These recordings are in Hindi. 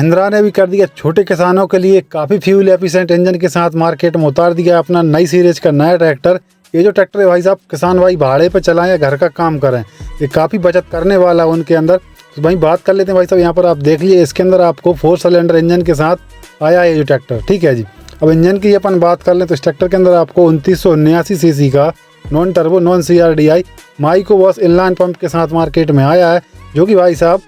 महिंद्रा ने भी कर दिया छोटे किसानों के लिए काफ़ी फ्यूल एफिशिएंट इंजन के साथ मार्केट में उतार दिया अपना नई सीरीज का नया ट्रैक्टर। ये जो ट्रैक्टर है भाई साहब, किसान भाई भाड़े पे चलाएं या घर का काम करें, ये काफ़ी बचत करने वाला है उनके अंदर। तो भाई बात कर लेते हैं भाई साहब, यहाँ पर आप देख लीजिए इसके अंदर आपको 4 सिलेंडर इंजन के साथ आया है ये ट्रैक्टर। ठीक है जी। अब इंजन की अपन बात कर लें तो इस ट्रैक्टर के अंदर आपको 2979 सीसी का non turbo non CRDI micro boss inline pump के साथ मार्केट में आया है, जो कि भाई साहब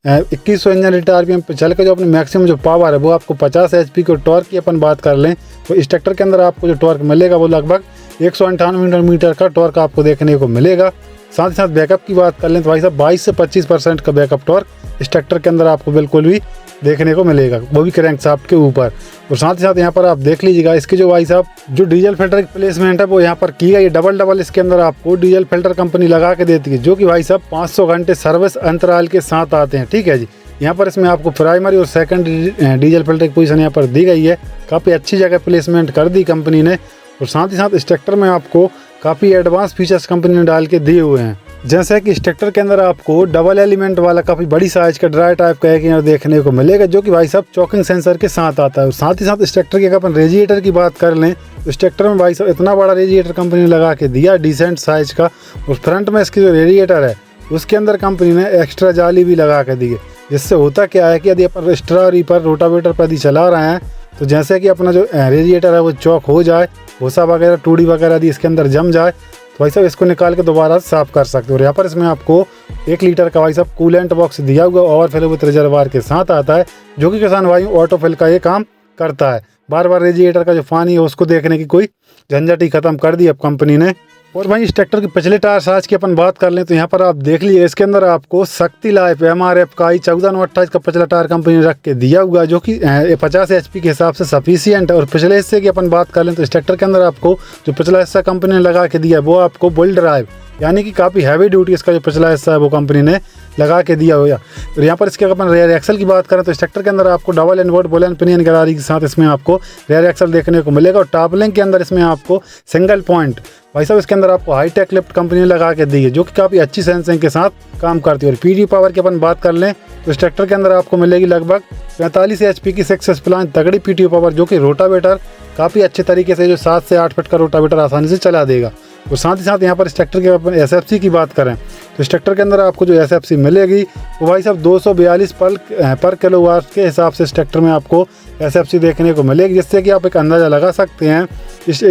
2100 इंजन रेट RPM पे चल के जो अपनी मैक्सिमम जो पावर है वो आपको 50 HP को टॉर्क की अपन बात कर लें तो इस ट्रैक्टर के अंदर आपको जो टॉर्क मिलेगा वो लगभग 198 न्यूटन का टॉर्क आपको देखने को मिलेगा। साथ ही साथ बैकअप की बात कर लें तो भाई साहब 22 से 25% का बैकअप टॉर्क इस ट्रैक्टर के अंदर आपको बिल्कुल भी देखने को मिलेगा, वो भी क्रैंक शाफ्ट के ऊपर। और साथ ही साथ यहाँ पर आप देख लीजिएगा इसके जो भाई साहब जो डीजल फिल्टर की प्लेसमेंट है वो यहाँ पर की गई डबल इसके अंदर आपको डीजल फिल्टर कंपनी लगा के देती है, जो कि भाई साहब 500 घंटे सर्विस अंतराल के साथ आते हैं। ठीक है जी। यहाँ पर इसमें आपको प्राइमरी और सेकंडरी डीजल फिल्टर की पोजीशन यहाँ पर दी गई है, काफ़ी अच्छी जगह प्लेसमेंट कर दी कंपनी ने। और साथ ही साथ इस ट्रैक्टर में आपको काफ़ी एडवांस फीचर्स कंपनी ने डाल के दिए हुए हैं, जैसे कि इस ट्रैक्टर के अंदर आपको डबल एलिमेंट वाला काफ़ी बड़ी साइज का ड्राई टाइप का एक इंजन देखने को मिलेगा, जो कि भाई साहब चॉकिंग सेंसर के साथ आता है। और साथ ही साथ इस ट्रैक्टर की अगर अपन रेडिएटर की बात कर लें तो इस ट्रैक्टर में भाई साहब इतना बड़ा रेडिएटर कंपनी ने लगा के दिया डिसेंट साइज का। और फ्रंट में इसकी जो रेडिएटर है उसके अंदर कंपनी ने एक्स्ट्रा जाली भी लगा के दी है, जिससे होता क्या है कि यदि अपन स्ट्रॉरी पर रोटावेटर पर यदि चला रहे हैं तो जैसे कि अपना जो रेडिएटर है वो चौक हो जाए, भूसा वगैरह टूड़ी वगैरह यदि इसके अंदर जम जाए तो भाई साहब इसको निकाल के दोबारा साफ़ कर सकते हो। और यहाँ पर इसमें आपको 1 लीटर का भाई साहब कूलेंट बॉक्स दिया हुआ ओवरफिल विद रिजर्वायर के साथ आता है, जो कि किसान भाई ऑटोफिल का ये काम करता है। बार बार रेडिएटर का जो पानी है उसको देखने की कोई झंझट ही खत्म कर दी अब कंपनी ने। और भाई इस ट्रैक्टर के पिछले टायर साइज की अपन बात कर लें तो यहाँ पर आप देख लीजिए इसके अंदर आपको शक्ति लाइफ MRF का 14/9/28 का पिछला टायर कंपनी ने रख के दिया हुआ है, जो कि 50 HP के हिसाब से सफिशिएंट है। और पिछले हिस्से की अपन बात कर लें तो इस ट्रैक्टर के अंदर आपको जो पिछला हिस्सा कंपनी ने लगा के दिया वो आपको बुल ड्राइव, यानी कि काफ़ी हैवी ड्यूटी इसका जो पिछला हिस्सा है वो कंपनी ने लगा के दिया हुआ। और यहाँ पर इसके अपन रेयर एक्सल की बात करें तो इस ट्रैक्टर के अंदर आपको double invert bull and pinion गरारी के साथ इसमें आपको रेयर एक्सल देखने को मिलेगा। और टॉप लिंक के अंदर इसमें आपको सिंगल पॉइंट भाई साहब इसके अंदर आपको हाईटेक लिफ्ट कंपनी ने लगा के दी है, जो कि काफ़ी अच्छी सेंसिंग के साथ काम करती है। और PD पावर की अपन बात कर लें तो इस ट्रैक्टर के अंदर आपको मिलेगी लगभग 45 HP की 6 प्लान तगड़ी PTO पावर, जो कि रोटावेटर काफ़ी अच्छे तरीके से जो 7 से 8 फीट का रोटावेटर आसानी से चला देगा। और साथ ही साथ यहाँ पर इस ट्रैक्टर के अपन SFC की बात करें तो इस ट्रैक्टर के अंदर आपको जो SFC मिलेगी वो भाई साहब 242 पर किलोवाट के हिसाब से इस ट्रैक्टर में आपको SFC देखने को मिलेगी, जिससे कि आप एक अंदाज़ा लगा सकते हैं इस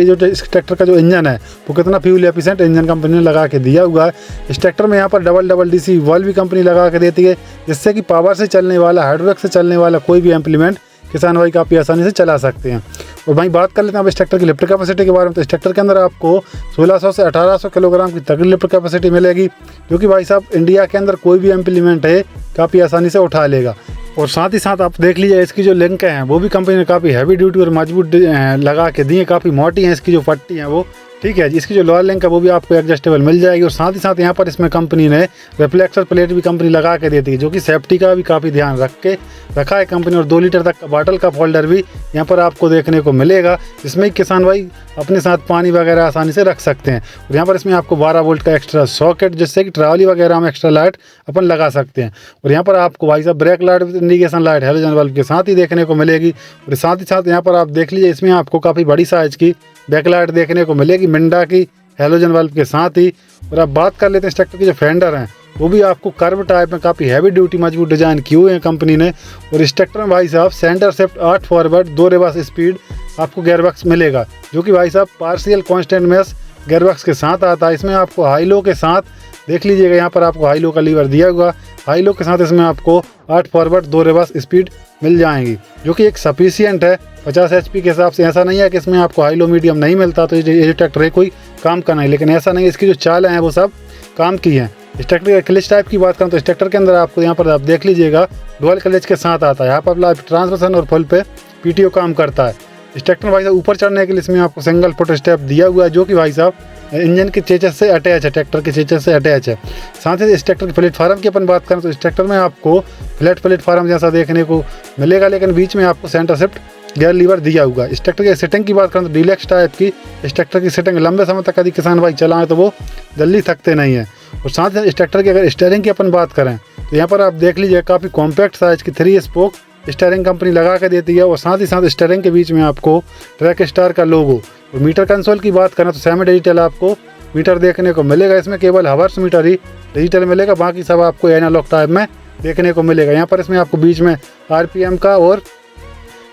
ट्रैक्टर का जो इंजन है वो कितना फ्यूल एफिशिएंट इंजन कंपनी ने लगा के दिया हुआ है। इस ट्रैक्टर में यहाँ पर डबल DC वॉल्व भी कंपनी लगा के देती है, जिससे कि पावर से चलने वाला हाइड्रोलिक से चलने वाला कोई भी इम्प्लीमेंट किसान भाई काफ़ी आसानी से चला सकते हैं। और भाई बात कर लेते हैं अब इस ट्रैक्टर की लिफ्ट कैपेसिटी के बारे में तो इस ट्रैक्टर के अंदर आपको 1600 से 1800 किलोग्राम की तगड़ी लिफ्ट कैपेसिटी मिलेगी, जो कि भाई साहब इंडिया के अंदर कोई भी इम्प्लीमेंट है काफ़ी आसानी से उठा लेगा। और साथ ही साथ आप देख लीजिए इसकी जो लिंक हैं वो भी कंपनी ने काफ़ी हैवी ड्यूटी और मजबूत लगा के दी है, काफ़ी मोटी हैं इसकी जो पट्टी हैं वो। ठीक है जी। इसकी जो लोअर लिंक है वो भी आपको एडजस्टेबल मिल जाएगी। और साथ ही साथ यहाँ पर इसमें कंपनी ने रिफ्लेक्टर प्लेट भी कंपनी लगा के देती है, जो कि सेफ्टी का भी काफ़ी ध्यान रखा है कंपनी। और 2 लीटर तक का बॉटल का फोल्डर भी यहाँ पर आपको देखने को मिलेगा, जिसमें किसान भाई अपने साथ पानी वगैरह आसानी से रख सकते हैं। और यहाँ पर इसमें आपको 12 वोल्ट का एक्स्ट्रा सॉकेट, जिससे कि ट्रॉली वगैरह में एक्स्ट्रा लाइट अपन लगा सकते हैं। और यहाँ पर आपको भाई साहब brake light indication light halogen bulb के साथ ही देखने को मिलेगी। और साथ ही साथ यहाँ पर आप देख लीजिए इसमें आपको काफ़ी बड़ी साइज की बैकलाइट देखने को मिलेगी मिंडा की हैलोजन बल्ब के साथ ही। और अब बात कर लेते हैं इस ट्रैक्टर के जो फेंडर हैं वो भी आपको कर्व टाइप में काफ़ी हैवी ड्यूटी मजबूत डिज़ाइन किए हुए हैं कंपनी ने। और इस ट्रैक्टर में भाई साहब centre shift 8 forward 2 reverse speed आपको गेयरबॉक्स मिलेगा, जो कि भाई साहब पार्शियल कांस्टेंट मेश गेयरबॉक्स के साथ आता है। इसमें आपको हाई लो के साथ देख लीजिएगा यहाँ पर आपको हाई लो का लीवर दिया हुआ, हाई लो के साथ इसमें आपको 8 फॉरवर्ड 2 रिवर्स स्पीड मिल जाएंगी, जो कि एक सफिशिएंट है 50 HP के हिसाब से। ऐसा नहीं है कि इसमें आपको हाई लो मीडियम नहीं मिलता तो ये जो ट्रैक्टर है कोई काम का नहीं, लेकिन ऐसा नहीं है, इसकी जो चालें हैं वो सब काम की हैं। इस ट्रैक्टर के क्लच टाइप की बात करें तो इस ट्रैक्टर के अंदर आपको यहाँ पर आप देख लीजिएगा डुअल क्लच के साथ आता है। यहाँ पर लाइव ट्रांसमिशन और फुल पे PTO काम करता है। इस ट्रैक्टर में भाई साहब ऊपर चढ़ने के लिए इसमें आपको सिंगल फुट स्टेप दिया हुआ है, जो कि भाई साहब इंजन के चेचस से अटैच है, ट्रैक्टर के चेचस से अटैच है। साथ ही इस ट्रैक्टर के प्लेटफार्म की अपन बात करें तो इस ट्रैक्टर में आपको फ्लैट प्लेटफार्म जैसा देखने को मिलेगा, लेकिन बीच में आपको सेंटर शिफ्ट गियर लीवर दिया हुआ है। इस ट्रैक्टर की सेटिंग की बात करें तो डीलक्स टाइप की इस ट्रैक्टर की सेटिंग लंबे समय तक यदि किसान भाई चलाएं तो वो जल्दी थकते नहीं हैं। और साथ ही इस ट्रैक्टर की अगर स्टीयरिंग की अपन बात करें तो यहाँ पर आप देख लीजिए काफ़ी कॉम्पैक्ट साइज की 3 स्पोक स्टीयरिंग कंपनी लगा के देती है और साथ ही साथ स्टीयरिंग के बीच में आपको ट्रैक स्टार का लोगो। और मीटर कंसोल की बात करें तो सेमी डिजिटल आपको मीटर देखने को मिलेगा। इसमें केवल हावर्स मीटर ही डिजिटल मिलेगा, बाकी सब आपको एनालॉग टाइप में देखने को मिलेगा। यहाँ पर इसमें आपको बीच में RPM का और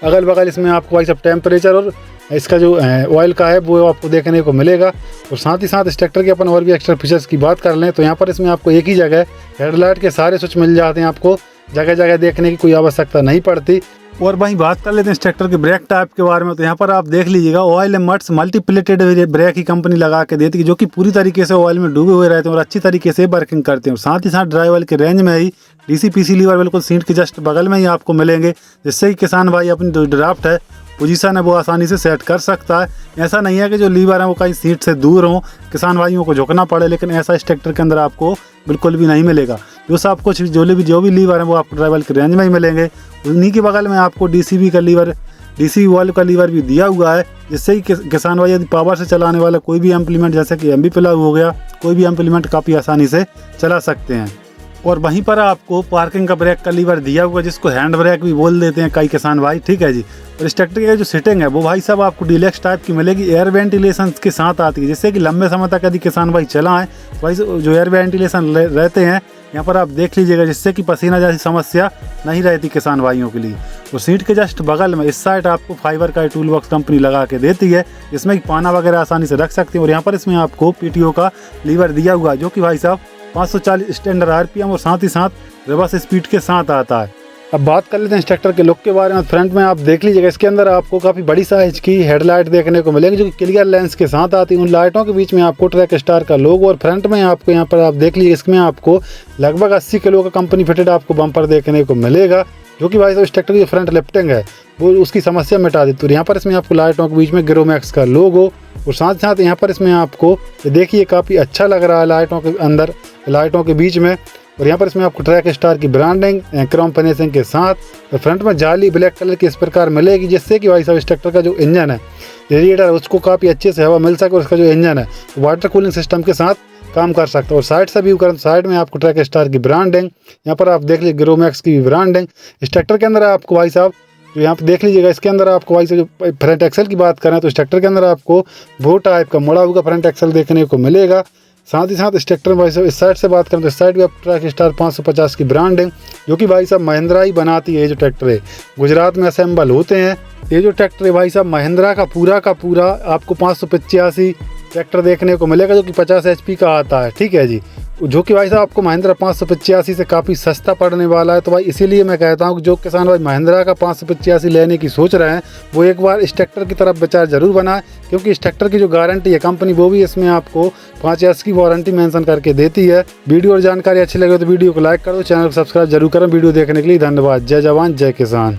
अगल बगल इसमें आपको भाई सब टेम्परेचर और इसका जो ऑयल का है वो आपको देखने को मिलेगा। और साथ ही साथ इस ट्रैक्टर के अपन और भी एक्स्ट्रा फीचर्स की बात कर लें तो यहाँ पर इसमें आपको एक ही जगह हेडलाइट के सारे स्विच मिल जाते हैं, आपको जगह जगह देखने की कोई आवश्यकता नहीं पड़ती। और वहीं बात कर लेते हैं इस ट्रैक्टर के ब्रेक टाइप के बारे में, तो यहाँ पर आप देख लीजिएगा ऑयल मट्स मल्टीप्लेटेड ब्रेक ही कंपनी लगा के देती है, जो कि पूरी तरीके से ऑयल में डूबे हुए रहते हैं और अच्छी तरीके से वर्किंग करते हैं। साथ ही साथ ड्राइवर के रेंज में ही DC-PC लीवर बिल्कुल सीट के जस्ट बगल में ही आपको मिलेंगे, जिससे कि किसान भाई अपनी जो ड्राफ्ट है पोजीशन है वो आसानी से सेट कर सकता है। ऐसा नहीं है कि जो लीवर है वो कहीं सीट से दूर हो, किसान भाइयों को झुकना पड़े, लेकिन ऐसा इस ट्रैक्टर के अंदर आपको बिल्कुल भी नहीं मिलेगा। जो सब कुछ जो भी लीवर है वो आपको ड्राइवर के रेंज में ही मिलेंगे। उन्हीं के बगल में आपको DC वाल्व का लीवर भी दिया हुआ है, जिससे कि किसान भाई यदि पावर से चलाने वाला कोई भी इम्प्लीमेंट जैसे कि MB प्लग हो गया, कोई भी इम्प्लीमेंट काफ़ी आसानी से चला सकते हैं। और वहीं पर आपको पार्किंग का ब्रेक का लीवर दिया हुआ है, जिसको हैंड ब्रेक भी बोल देते हैं कई किसान भाई, ठीक है जी। और इस ट्रैक्टर की जो सीटिंग है वो भाई साहब आपको डीलक्स टाइप की मिलेगी, एयर वेंटिलेशन के साथ आती है, जिससे कि लंबे समय तक यदि किसान भाई चलाएं तो भाई जो एयर वेंटिलेशन रहते हैं यहाँ पर आप देख लीजिएगा, जिससे कि पसीना जैसी समस्या नहीं रहती किसान भाइयों के लिए। तो सीट के जस्ट बगल में इस साइड आपको फाइबर का टूल बॉक्स कंपनी लगा के देती है, जिसमें पाना वगैरह आसानी से रख सकते हैं। और यहाँ पर इसमें आपको PTO का लीवर दिया हुआ है, जो कि भाई साहब 540 स्टैंडर्ड RPM और साथ ही साथ रिवर्स स्पीड के साथ आता है। अब बात कर लेते हैं इस ट्रैक्टर के लुक के बारे में। फ्रंट में आप देख लीजिएगा, इसके अंदर आपको काफ़ी बड़ी साइज की हेडलाइट देखने को मिलेगी, जो कि क्लियर लेंस के साथ आती है। उन लाइटों के बीच में आपको ट्रैक स्टार का लोगो और फ्रंट में आपको यहाँ पर आप देख लीजिए, इसमें आपको लगभग 80 किलो का कंपनी फिटेड आपको बम्पर देखने को मिलेगा, जो कि भाई साहब इस ट्रैक्टर की फ्रंट लिफ्टिंग है वो उसकी समस्या मिटा देती है। यहाँ पर इसमें आपको लाइटों के बीच में गिरोमैक्स का लोगो और साथ साथ यहाँ पर इसमें आपको देखिए काफ़ी अच्छा लग रहा है लाइटों के अंदर, लाइटों के बीच में। और यहाँ पर इसमें आपको ट्रैक स्टार की ब्रांडिंग क्रोम फिनिशिंग के साथ और फ्रंट में जाली ब्लैक कलर की इस प्रकार मिलेगी, जिससे कि भाई साहब इस ट्रैक्टर का जो इंजन है रेडिएटर उसको काफ़ी अच्छे से हवा मिल सके और उसका जो इंजन है वाटर कूलिंग सिस्टम के साथ काम कर सकता है। और साइड से व्यू करें, साइड में आपको ट्रैक स्टार की ब्रांडिंग, यहाँ पर आप देख लीजिए गिरोमैक्स की ब्रांडिंग। इस ट्रैक्टर के अंदर आपको भाई साहब जो यहाँ पर देख लीजिएगा, इसके अंदर आपको भाई साहब जो फ्रंट एक्सल की बात करें तो इस ट्रैक्टर के अंदर आपको वो टाइप का मुड़ा हुआ फ्रंट एक्सल देखने को मिलेगा। साथ ही साथ इस ट्रैक्टर में भाई साहब इस साइड से बात करें तो इस साइड भी आप ट्रैक स्टार 550 की ब्रांडिंग, जो कि भाई साहब महिंद्रा ही बनाती है। ये जो ट्रैक्टर है गुजरात में असेंबल होते हैं। ये जो ट्रैक्टर है भाई साहब महिंद्रा का पूरा आपको 585 ट्रैक्टर देखने को मिलेगा, जो कि 50 HP का आता है, ठीक है जी। जो कि भाई साहब आपको महिंद्रा 585 से काफ़ी सस्ता पड़ने वाला है। तो भाई इसीलिए मैं कहता हूँ कि जो किसान भाई महिंद्रा का 585 लेने की सोच रहे हैं वो एक बार इस ट्रैक्टर की तरफ विचार जरूर बनाएं, क्योंकि इस ट्रैक्टर की जो गारंटी है कंपनी वो भी इसमें आपको 5 वर्ष की वारंटी मेंशन करके देती है। वीडियो और जानकारी अच्छी लगे तो वीडियो को लाइक करो, चैनल को सब्सक्राइब जरूर करें। वीडियो देखने के लिए धन्यवाद। जय जवान जय किसान।